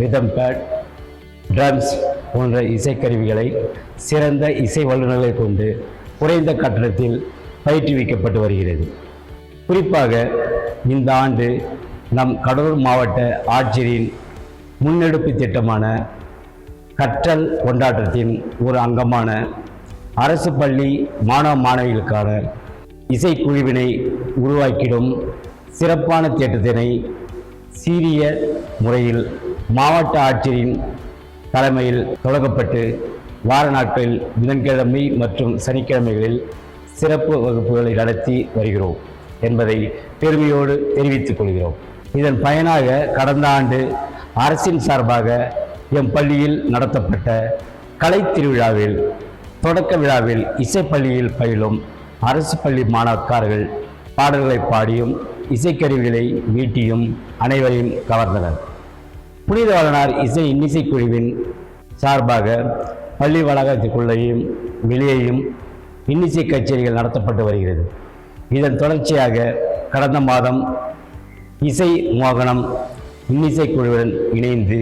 ரிதம் பேட், ட்ரம்ஸ் போன்ற இசைக்கருவிகளை சிறந்த இசை வல்லுநர்களை கொண்டு குறைந்த கட்டணத்தில் பயிற்றுவிக்கப்பட்டு வருகிறது. குறிப்பாக இந்த ஆண்டு நம் கடலூர் மாவட்ட ஆட்சியரின் முன்னெடுப்பு திட்டமான கற்றல் கொண்டாட்டத்தின் ஒரு அங்கமான அரசு பள்ளி மாணவ மாணவிகளுக்கான இசைக்குழுவினை உருவாக்கிடும் சிறப்பான திட்டத்தினை சீரிய முறையில் மாவட்ட ஆட்சியரின் தலைமையில் தொடங்கப்பட்டு வார நாட்களில் புதன்கிழமை மற்றும் சனிக்கிழமைகளில் சிறப்பு வகுப்புகளை நடத்தி வருகிறோம் என்பதை பெருமையோடு தெரிவித்துக் கொள்கிறோம். இதன் பயனாக கடந்த ஆண்டு அரசின் சார்பாக எம் பள்ளியில் நடத்தப்பட்ட கலை திருவிழாவில் தொடக்க விழாவில் இசைப்பள்ளியில் பயிலும் அரசு பள்ளி மாணவர்கள் பாடல்களை பாடியும் இசைக்கருவிகளை மீட்டியும் அனைவரையும் கவர்ந்தனர். புனித வளனார் இசை இன்னிசைக்குழுவின் சார்பாக பள்ளி வளாகத்திற்குள்ளேயும் வெளியேயும் இன்னிசை கச்சேரிகள் நடத்தப்பட்டு வருகிறது. இதன் தொடர்ச்சியாக கடந்த மாதம் இசை மோகனம் இன்னிசைக்குழுவுடன் இணைந்து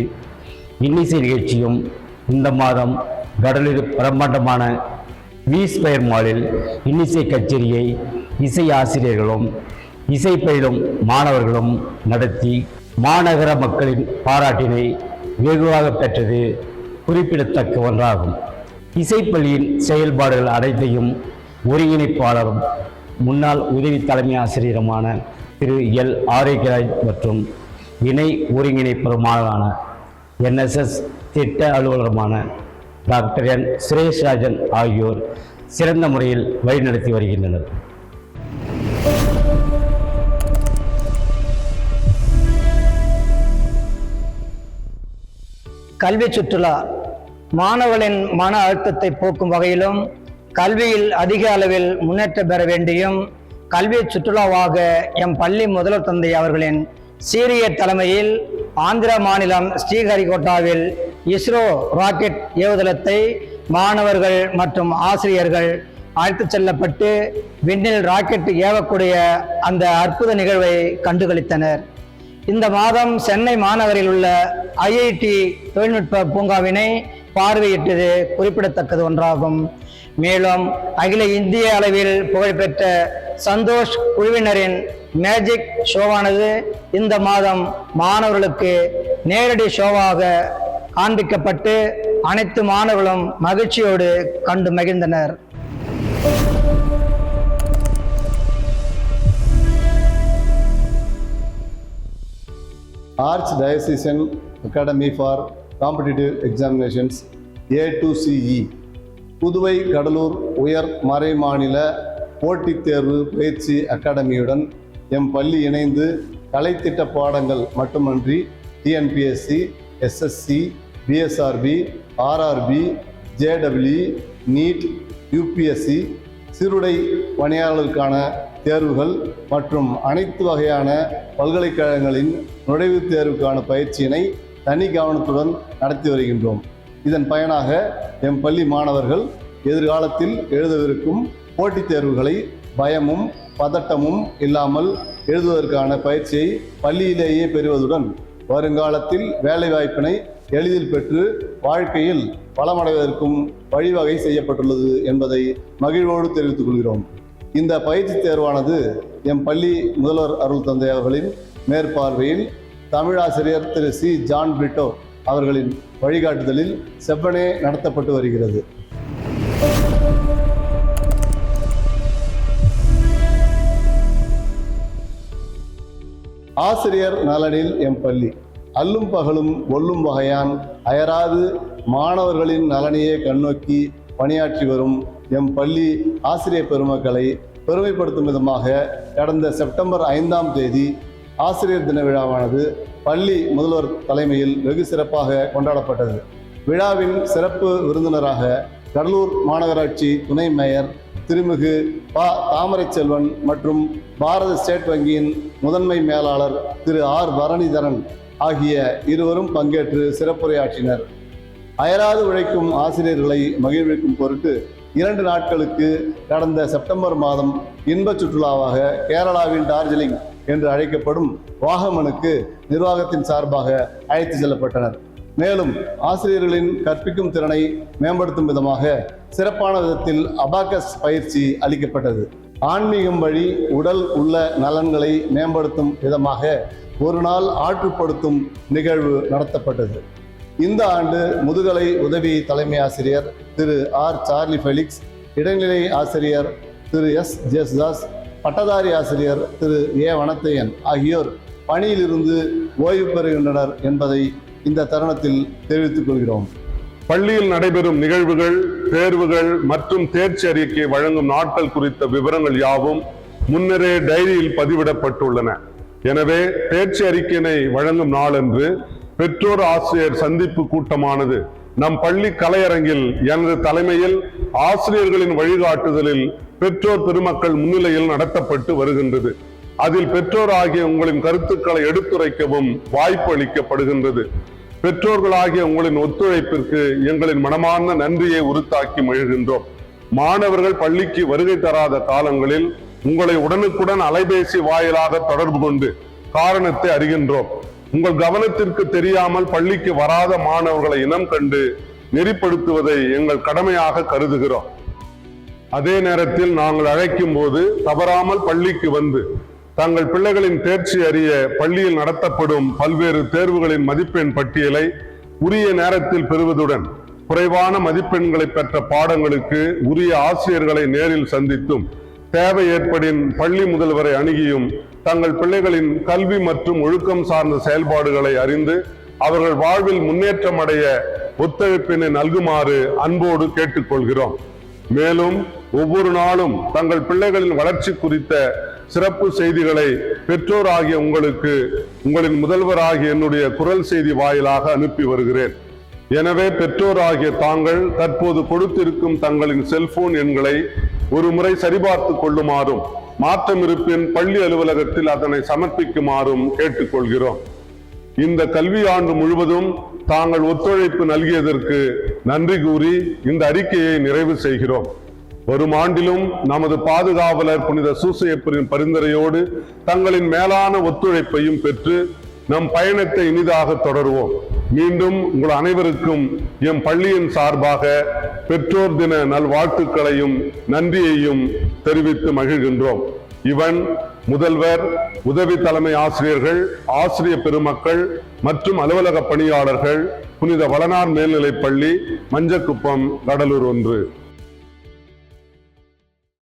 இன்னிசை நிகழ்ச்சியும், இந்த மாதம் கடலூர் பிரம்மாண்டமான வி ஸ்கொயர் மாலில் இன்னிசை கச்சேரியை இசை ஆசிரியர்களும் இசை பயிலும் மாணவர்களும் நடத்தி மாநகர மக்களின் பாராட்டினை வெகுவாக பெற்றது குறிப்பிடத்தக்க ஒன்றாகும். இசைப்பள்ளியின் செயல்பாடுகள் அனைத்தையும் ஒருங்கிணைப்பாளரும் முன்னாள் உதவி தலைமை ஆசிரியருமான திரு எல் ஆரோக்கியராஜ் மற்றும் இணை ஒருங்கிணைப்பருமான NSS திட்ட அலுவலருமான டாக்டர் என் சுரேஷ் ராஜன் ஆகியோர் சிறந்த முறையில் வழிநடத்தி வருகின்றனர். கல்வி சுற்றுலா மாணவர்களின் மன அழுத்தத்தை போக்கும் வகையிலும் கல்வியில் அதிக அளவில் முன்னேற்றம் பெற வேண்டியும் கல்வி சுற்றுலாவாக எம் பள்ளி முதல்வர் தந்தை அவர்களின் சீரிய தலைமையில் ஆந்திர மாநிலம் ஸ்ரீஹரிகோட்டாவில் இஸ்ரோ ராக்கெட் ஏவுதளத்தை மாணவர்கள் மற்றும் ஆசிரியர்கள் அழைத்துச் செல்லப்பட்டு விண்ணில் ராக்கெட் ஏவக்கூடிய அந்த அற்புத நிகழ்வை கண்டுகளித்தனர். இந்த மாதம் சென்னை மாநகரில் உள்ள IIT தொழில்நுட்ப பூங்காவினை பார்வையிட்டது குறிப்பிடத்தக்கது ஒன்றாகும். மேலும் அகில இந்திய அளவில் புகழ்பெற்ற சந்தோஷ் குழுவினரின் மேஜிக் ஷோவானது இந்த மாதம் மாணவர்களுக்கு நேரடி ஷோவாக காண்பிக்கப்பட்டு அனைத்து மாணவர்களும் மகிழ்ச்சியோடு கண்டு மகிழ்ந்தனர். Arch diocesan academy for competitive examinations A2CE Puduvai Cuddalore உயர் மறைமாநில போட்டித் தேர்வு பயிற்சி அகாடமியுடன் எம் பள்ளி இணைந்து கலைத்திட்ட பாடங்கள் மட்டுமன்றி TNPSC, SSC, BSRB, RRB, JEE, NEET, UPSC, சிறுடை பணியாளர்களுக்கான தேர்வுகள் மற்றும் அனைத்து வகையான பல்கலைக்கழகங்களின் நுழைவுத் தேர்வுக்கான பயிற்சியினை தனி கவனத்துடன் நடத்தி வருகின்றோம். இதன் பயனாக எம் பள்ளி மாணவர்கள் எதிர்காலத்தில் எழுதவிருக்கும் போட்டித் தேர்வுகளை பயமும் பதட்டமும் இல்லாமல் எழுதுவதற்கான பயிற்சியை பள்ளியிலேயே பெறுவதுடன் வருங்காலத்தில் வேலைவாய்ப்பினை எளிதில் பெற்று வாழ்க்கையில் வளமடைவதற்கும் வழிவகை செய்யப்பட்டுள்ளது என்பதை மகிழ்வோடு தெரிவித்துக் கொள்கிறோம். இந்த பயிற்சி தேர்வானது எம் பள்ளி முதல்வர் அருள் தந்தை அவர்களின் மேற்பார்வையில் தமிழாசிரியர் திரு C. ஜான் பிரிட்டோ அவர்களின் வழிகாட்டுதலில் செவ்வனே நடத்தப்பட்டு வருகிறது. ஆசிரியர் நலனில் எம் பள்ளி அல்லும் பகலும் ஒல்லும் வகையான் அயராது மாணவர்களின் நலனையே கண்ணோக்கி பணியாற்றி வரும் எம் பள்ளி ஆசிரியர் பெருமக்களை பெருமைப்படுத்தும் விதமாக கடந்த செப்டம்பர் 5ஆம் தேதி ஆசிரியர் தின விழாவானது பள்ளி முதல்வர் தலைமையில் வெகு சிறப்பாக கொண்டாடப்பட்டது. விழாவின் சிறப்பு விருந்தினராக கடலூர் மாநகராட்சி துணை மேயர் திருமிகு ப. தாமரைச்செல்வன் மற்றும் பாரத ஸ்டேட் வங்கியின் முதன்மை மேலாளர் திரு ஆர். பரணிதரன் ஆகிய இருவரும் பங்கேற்று சிறப்புரையாற்றினர். அயராது உழைக்கும் ஆசிரியர்களை மகிழ்விக்கும் பொருட்டு 2 நாட்களுக்கு கடந்த செப்டம்பர் மாதம் இன்ப சுற்றுலாவாக கேரளாவின் டார்ஜிலிங் என்று அழைக்கப்படும் வாகமனுக்கு நிர்வாகத்தின் சார்பாக அழைத்து செல்லப்பட்டனர். மேலும் ஆசிரியர்களின் கற்பிக்கும் திறனை மேம்படுத்தும் விதமாக சிறப்பான விதத்தில் அபாக்கஸ் பயிற்சி அளிக்கப்பட்டது. ஆன்மீகம் வழி உடல் உள்ள நலன்களை மேம்படுத்தும் விதமாக ஒரு நாள் ஆற்றுப்படுத்தும் நிகழ்வு நடத்தப்பட்டது. இந்த ஆண்டு முதுகலை உதவி தலைமை ஆசிரியர் திரு ஆர். சார்லி ஃபெலிக்ஸ், இடைநிலை ஆசிரியர் திரு எஸ். ஜேசுதாஸ், பட்டதாரி ஆசிரியர் திரு ஏ. வனத்தையன் ஆகியோர் பணியிலிருந்து ஓய்வு பெறுகின்றனர் என்பதை இந்த தருணத்தில் தெரிவித்துக் கொள்கிறோம். பள்ளியில் நடைபெறும் நிகழ்வுகள், தேர்வுகள் மற்றும் தேர்ச்சி அறிக்கை வழங்கும் நாட்கள் குறித்த விவரங்கள் யாவும் முன்னரே டைரியில் பதிவிடப்பட்டுள்ளன. எனவே தேர்ச்சி அறிக்கையினை வழங்கும் நாளன்று பெற்றோர் ஆசிரியர் சந்திப்பு கூட்டமானது நம் பள்ளி கலையரங்கில் எனது தலைமையில் ஆசிரியர்களின் வழிகாட்டுதலில் பெற்றோர் பெருமக்கள் முன்னிலையில் நடத்தப்பட்டு வருகின்றது. அதில் பெற்றோர் ஆகிய உங்களின் கருத்துக்களை எடுத்துரைக்கவும் வாய்ப்பு அளிக்கப்படுகின்றது. பெற்றோர்களாகிய உங்களின் ஒத்துழைப்பிற்கு எங்களின் மனமார்ந்த நன்றியை உறுத்தாக்கி மகிழ்கின்றோம். மாணவர்கள் பள்ளிக்கு வருகை தராத காலங்களில் உங்களை உடனுக்குடன் அலைபேசி வாயிலாக தொடர்பு கொண்டு காரணத்தை அறிகின்றோம். உங்கள் கவனத்திற்கு தெரியாமல் பள்ளிக்கு வராத மாணவர்களை இனம் கண்டு நெறிப்படுத்துவதை எங்கள் கடமையாக கருதுகிறோம். அதே நேரத்தில் நாங்கள் அழைக்கும் போது தவறாமல் பள்ளிக்கு வந்து தங்கள் பிள்ளைகளின் தேர்ச்சி அறிய பள்ளியில் நடத்தப்படும் பல்வேறு தேர்வுகளின் மதிப்பெண் பட்டியலை உரிய நேரத்தில் பெறுவதுடன் குறைவான மதிப்பெண்களை பெற்ற பாடங்களுக்கு உரிய ஆசிரியர்களை நேரில் சந்தித்தும் தேவை ஏற்படின் பள்ளி முதல்வரை அணுகியும் தங்கள் பிள்ளைகளின் கல்வி மற்றும் ஒழுக்கம் சார்ந்த செயல்பாடுகளை அறிந்து அவர்கள் வாழ்வில் முன்னேற்றம் அடைய ஒத்துழைப்பினை நல்குமாறு அன்போடு கேட்டுக்கொள்கிறோம். மேலும் ஒவ்வொரு நாளும் தங்கள் பிள்ளைகளின் வளர்ச்சி குறித்த சிறப்பு செய்திகளை பெற்றோர் ஆகிய உங்களுக்கு உங்களின் முதல்வராகிய என்னுடைய குரல் செய்தி வாயிலாக அனுப்பி வருகிறேன். எனவே பெற்றோர் ஆகிய தாங்கள் தற்போது கொடுத்திருக்கும் தங்களின் செல்போன் எண்களை ஒரு முறை சரிபார்த்து கொள்ளுமாறும் மாற்றம் இருப்பின் பள்ளி அலுவலகத்தில் அதனை சமர்ப்பிக்குமாறும் கேட்டுக்கொள்கிறோம். இந்த கல்வி ஆண்டு முழுவதும் தாங்கள் ஒத்துழைப்பு நல்கியதற்கு நன்றி கூறி இந்த அறிக்கையை நிறைவு செய்கிறோம். வரும் ஆண்டிலும் நமது பாதுகாவலர் புனித சூசையப்பரின் பரிந்துரையோடு தங்களின் மேலான ஒத்துழைப்பையும் பெற்று நம் பயணத்தை இனிதாக தொடருவோம். மீண்டும் உங்கள் அனைவருக்கும் எம் பள்ளியின் சார்பாக பெற்றோர் தின நல்வாழ்த்துக்களையும் நன்றியையும் தெரிவித்து மகிழ்கின்றோம். இவன் முதல்வர், உதவி தலைமை ஆசிரியர்கள், ஆசிரியர் பெருமக்கள் மற்றும் அலுவலக பணியாளர்கள், புனித வளனார் மேல்நிலைப்பள்ளி, மஞ்சக்குப்பம், கடலூர் 1.